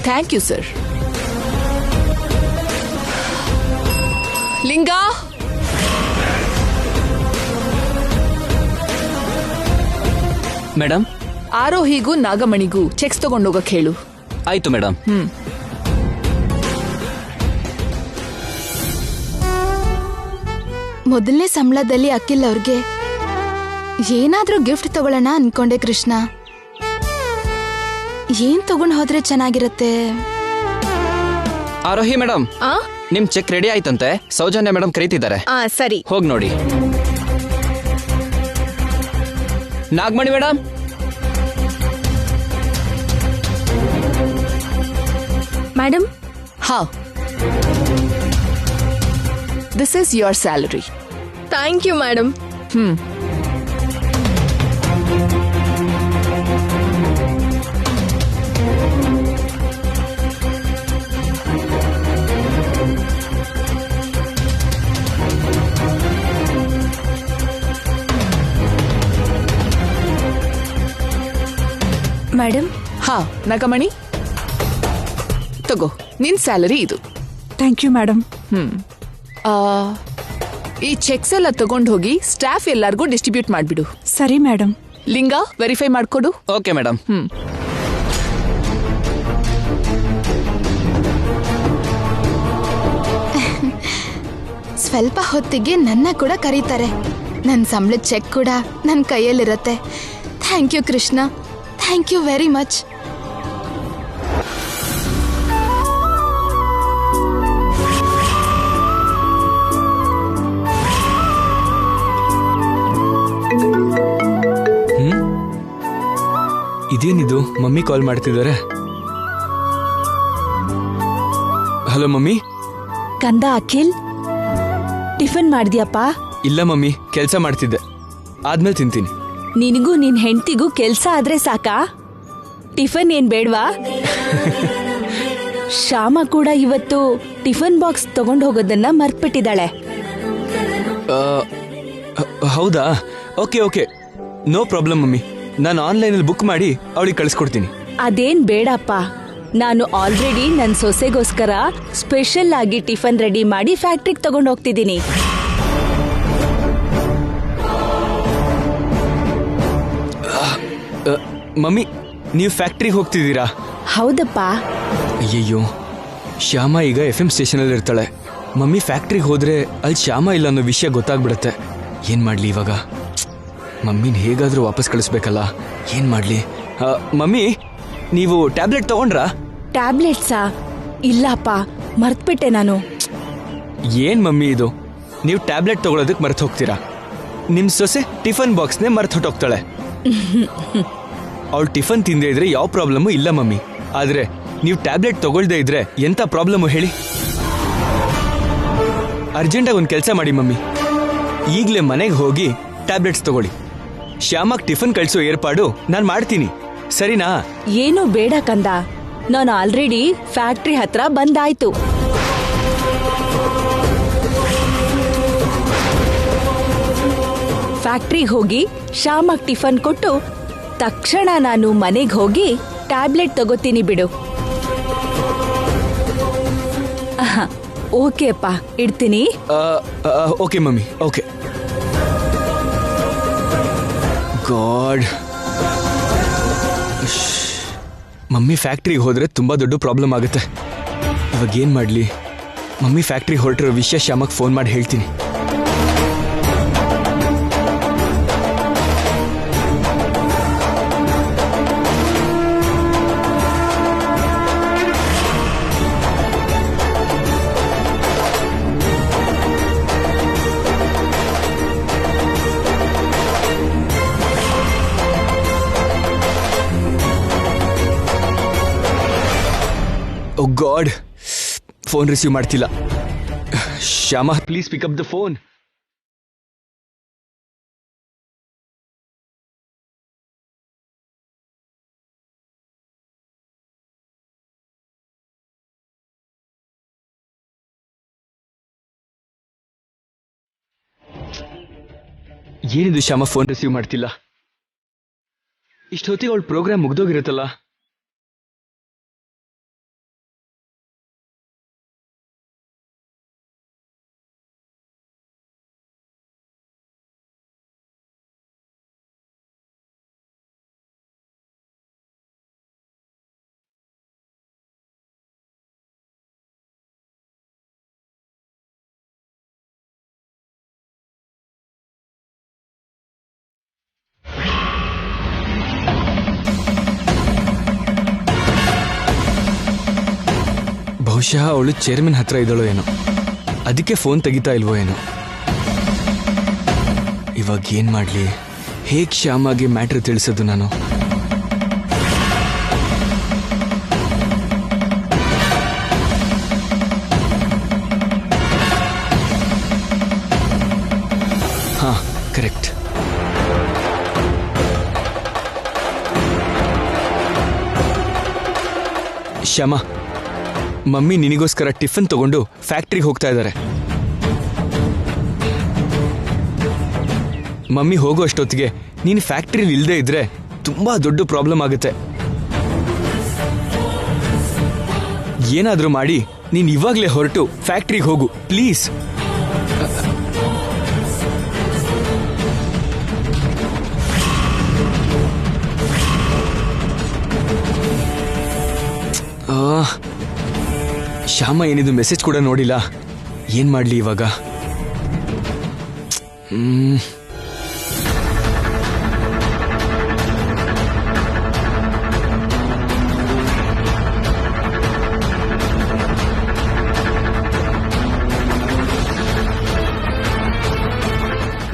Thank you sir. Linga, madam. ಆರೋಹಿಗೂ ನಾಗಮಣಿಗೂ checks ತಗೊಂಡೋಗಕ್ ಹೇಳು. ಆಯ್ತು ಮೇಡಮ್. ಮೊದಲನೇ ಸಂಬಳದಲ್ಲಿ ಅಖಿಲ್ ಅವ್ರಿಗೆ ಏನಾದ್ರೂ ಗಿಫ್ಟ್ ತಗೊಳ್ಳೋಣ ಅನ್ಕೊಂಡೆ ಕೃಷ್ಣ. ಏನ್ ತಗೊಂಡ್ ಹೋದ್ರೆ ಚೆನ್ನಾಗಿರತ್ತೆ? ಆರೋಹಿ ಮೇಡಮ್, ನಿಮ್ ಚೆಕ್ ರೆಡಿ ಆಯ್ತಂತೆ. ಸೌಜನ್ಯ ಮೇಡಮ್ ಕರೀತಿದ್ದಾರೆ. ಸರಿ, ಹೋಗ್ ನೋಡಿ. ನಾಗಮಣಿ ಮೇಡಮ್. ಮೇಡಮ್. ಹಾ, this is your salary. Thank you madam. Madam. ಹಾ ನಾಗಮಣಿ, ತಗೋ ನಿನ್ ಸ್ಯಾಲರಿ ಇದು. Thank you madam. ಈ ಚೆಕ್ಸ್ ಎಲ್ಲ ತಗೊಂಡ್ ಹೋಗಿ ಸ್ಟಾಫ್ ಎಲ್ಲಾರ್ಗೂ ಡಿಸ್ಟ್ರಿಬ್ಯೂಟ್ ಮಾಡ್ಬಿಡು. ಸರಿ ಮೇಡಮ್. ಲಿಂಗ, ವೆರಿಫೈ ಮಾಡ್ಕೊಡು. Okay madam. ಸ್ವಲ್ಪ ಹೊತ್ತಿಗೆ ನನ್ನ ಕೂಡ ಕರೀತಾರೆ. ನನ್ನ ಸಂಬಳದ ಚೆಕ್ ಕೂಡ ನನ್ನ ಕೈಯಲ್ಲಿರತ್ತೆ. Thank you Krishna, thank you very much. ಇದೇನಿದು? ಮಮ್ಮಿ ಕಾಲ್ ಮಾಡ್ತಿದ್ದಾರೆ. Hello mummy. ಕಂದ ಅಖಿಲ್, ಟಿಫನ್ ಮಾಡಿದ್ಯಪ್ಪ? ಇಲ್ಲ ಮಮ್ಮಿ, ಕೆಲಸ ಮಾಡ್ತಿದ್ದೆ. ಆದ್ಮೇಲೆ ತಿಂತೀನಿ. ನಿನಗೂ ನಿನ್ ಹೆಂಡತಿಗೂ ಕೆಲ್ಸ ಆದ್ರೆ ಸಾಕಾ? ಟಿಫನ್ ಏನ್ ಬೇಡ್ವಾ? ಶ್ಯಾಮ ಕೂಡ ಇವತ್ತು ಟಿಫನ್ ಬಾಕ್ಸ್ ತಗೊಂಡ್ ಹೋಗೋದನ್ನ ಮರ್ತ್ಬಿಟ್ಟಿದ್ದಾಳೆ. ಹೌದಾ? Okay okay, no problem mummy. ನಾನು ಆನ್ಲೈನಲ್ಲಿ ಬುಕ್ ಮಾಡಿ ಅವಳಿಗೆ ಕಳಿಸ್ಕೊಡ್ತೀನಿ. ಅದೇನ್ ಬೇಡಪ್ಪ, ನಾನು ಆಲ್ರೆಡಿ ನನ್ ಸೊಸೆಗೋಸ್ಕರ ಸ್ಪೆಷಲ್ ಆಗಿ ಟಿಫನ್ ರೆಡಿ ಮಾಡಿ ಫ್ಯಾಕ್ಟ್ರಿಗೆ ತಗೊಂಡ್ ಹೋಗ್ತಿದ್ದೀನಿ. ಮಮ್ಮಿ, ನೀವು ಫ್ಯಾಕ್ಟ್ರಿಗೆ ಹೋಗ್ತಿದ್ದೀರಾ? ಹೌದಪ್ಪ. ಅಯ್ಯಯ್ಯೋ, ಶ್ಯಾಮ ಈಗ FM ಸ್ಟೇಷನಲ್ಲಿ ಇರ್ತಾಳೆ. ಮಮ್ಮಿ ಫ್ಯಾಕ್ಟ್ರಿಗೆ ಹೋದ್ರೆ ಅಲ್ಲಿ ಶ್ಯಾಮ ಇಲ್ಲ ಅನ್ನೋ ವಿಷಯ ಗೊತ್ತಾಗ್ಬಿಡತ್ತೆ. ಏನ್ ಮಾಡ್ಲಿ ಇವಾಗ? ಮಮ್ಮಿನ ಹೇಗಾದ್ರೂ ವಾಪಸ್ ಕಳಿಸ್ಬೇಕಲ್ಲ. ಏನ್ ಮಾಡ್ಲಿ? ಮಮ್ಮಿ, ನೀವು ಟ್ಯಾಬ್ಲೆಟ್ ತಗೊಂಡ್ರಾ? ಟ್ಯಾಬ್ಲೆಟ್ಸಾ? ಇಲ್ಲಪ್ಪ, ಮರ್ತ್ಬಿಟ್ಟೆ ನಾನು. ಏನ್ ಮಮ್ಮಿ ಇದು? ನೀವು ಟ್ಯಾಬ್ಲೆಟ್ ತಗೊಳೋದಕ್ಕೆ ಮರ್ತು ಹೋಗ್ತೀರಾ? ನಿಮ್ ಸೊಸೆ ಟಿಫನ್ ಬಾಕ್ಸ್ನೇ ಮರ್ತು ಹೊಟ್ಟೋಗ್ತಾಳೆ. ಅವಳು ಟಿಫನ್ ತಿಂದೇ ಇದ್ರೆ ಯಾವ ಪ್ರಾಬ್ಲಮ್ಮು ಇಲ್ಲ ಮಮ್ಮಿ. ಆದ್ರೆ ನೀವು ಟ್ಯಾಬ್ಲೆಟ್ ತಗೊಳ್ದೇ ಇದ್ರೆ ಎಂತ ಪ್ರಾಬ್ಲಮ್ಮು ಹೇಳಿ? ಅರ್ಜೆಂಟಾಗಿ ಒಂದು ಕೆಲಸ ಮಾಡಿ ಮಮ್ಮಿ, ಈಗಲೇ ಮನೆಗೆ ಹೋಗಿ ಟ್ಯಾಬ್ಲೆಟ್ಸ್ ತಗೊಳ್ಳಿ. ಶ್ಯಾಮಾಗ್ ಟಿಫನ್ ಕಳಿಸೋ ಏರ್ಪಾಡು ನಾನು ಮಾಡ್ತೀನಿ, ಸರಿನಾ? ಏನು ಬೇಡ ಕಂದ, ನಾನು ಆಲ್ರೆಡಿ ಫ್ಯಾಕ್ಟ್ರಿ ಹತ್ರ ಬಂದಾಯ್ತು. ಫ್ಯಾಕ್ಟ್ರಿಗೆ ಹೋಗಿ ಶ್ಯಾಮಾಗ್ ಟಿಫನ್ ಕೊಟ್ಟು ತಕ್ಷಣ ನಾನು ಮನೆಗೆ ಹೋಗಿ ಟ್ಯಾಬ್ಲೆಟ್ ತಗೋತೀನಿ ಬಿಡು. ಓಕೆ ಅಪ್ಪ, ಇಡ್ತೀನಿ. Okay mummy, okay. God, mummy ಫ್ಯಾಕ್ಟ್ರಿಗೆ ಹೋದ್ರೆ ತುಂಬಾ ದೊಡ್ಡ ಪ್ರಾಬ್ಲಮ್ ಆಗುತ್ತೆ. ಇವಾಗ ಏನ್ ಮಾಡ್ಲಿ? ಮಮ್ಮಿ ಫ್ಯಾಕ್ಟ್ರಿಗೆ ಹೊರಟಿರೋ ವಿಷಯ ಶ್ಯಾಮಗ್ ಫೋನ್ ಮಾಡಿ ಹೇಳ್ತೀನಿ. ಓ ಗಾಡ್, ಫೋನ್ ರಿಸೀವ್ ಮಾಡ್ತಿಲ್ಲ. Shyama, please pick up the phone. ಏನಿದು ಶ್ಯಾಮ ಫೋನ್ ರಿಸೀವ್ ಮಾಡ್ತಿಲ್ಲ? ಇಷ್ಟೊತ್ತಿಗೆ ಅವಳ ಪ್ರೋಗ್ರಾಮ್ ಮುಗ್ದೋಗಿರುತ್ತಲ್ಲ. ಬಹುಶಃ ಅವಳು ಚೇರ್ಮನ್ ಹತ್ರ ಇದ್ದಳೋ ಏನೋ, ಅದಕ್ಕೆ ಫೋನ್ ತೆಗಿತಾ ಇಲ್ವೋ ಏನೋ. ಇವಾಗ ಏನ್ ಮಾಡ್ಲಿ, ಹೇಗ್ ಶ್ಯಾಮಗೆ ಮ್ಯಾಟ್ರ್ ತಿಳಿಸೋದು ನಾನು? ಹಾ, ಕರೆಕ್ಟ್. ಶ್ಯಾಮ, ಮಮ್ಮಿ ನಿನಗೋಸ್ಕರ ಟಿಫನ್ ತಗೊಂಡು ಫ್ಯಾಕ್ಟ್ರಿಗೆ ಹೋಗ್ತಾ ಇದ್ದಾರೆ. ಮಮ್ಮಿ ಹೋಗೋ ಅಷ್ಟೊತ್ತಿಗೆ ನೀನು ಫ್ಯಾಕ್ಟ್ರಿಲಿ ಇಲ್ಲದೆ ಇದ್ರೆ ತುಂಬಾ ದೊಡ್ಡ ಪ್ರಾಬ್ಲಮ್ ಆಗುತ್ತೆ. ಏನಾದ್ರೂ ಮಾಡಿ ನೀನು ಇವಾಗಲೇ ಹೊರಟು ಫ್ಯಾಕ್ಟ್ರಿಗೆ ಹೋಗು ಪ್ಲೀಸ್. ಶ್ಯಾಮ ಏನಿದು ಮೆಸೇಜ್ ಕೂಡ ನೋಡಿಲ್ಲ, ಏನ್ ಮಾಡ್ಲಿ ಇವಾಗ?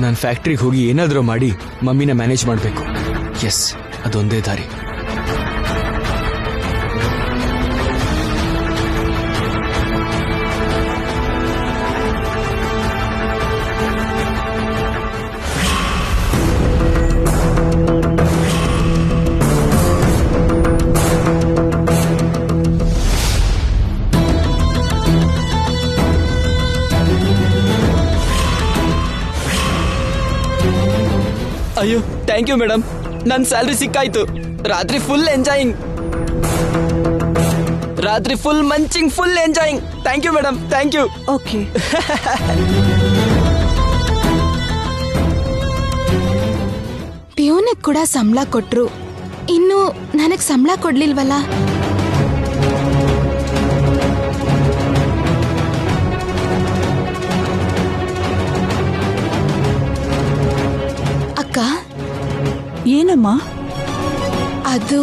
ನಾನು ಫ್ಯಾಕ್ಟ್ರಿಗೆ ಹೋಗಿ ಏನಾದರೂ ಮಾಡಿ ಮಮ್ಮಿನ ಮ್ಯಾನೇಜ್ ಮಾಡಬೇಕು. ಎಸ್, ಅದೊಂದೇ ದಾರಿ. ಅಯ್ಯೋ, ಥ್ಯಾಂಕ್ ಯು ಮೇಡಮ್. ನನ್ನ ಸ್ಯಾಲ್ರಿ ಸಿಕ್ಕಾಯ್ತು. ರಾತ್ರಿ ಫುಲ್ ಎಂಜಾಯಿಂಗ್, ರಾತ್ರಿ full munching, full enjoying. Thank you madam, thank you. Okay. ಪ್ಯೂನಿಗೆ ಕೂಡ ಸಂಬಳ ಕೊಟ್ರು, ಇನ್ನು ನನಗ್ ಸಂಬಳ ಕೊಡ್ಲಿಲ್ವಲ್ಲ? ಅಕ್ಕ, ಏನಮ್ಮ? ಅದು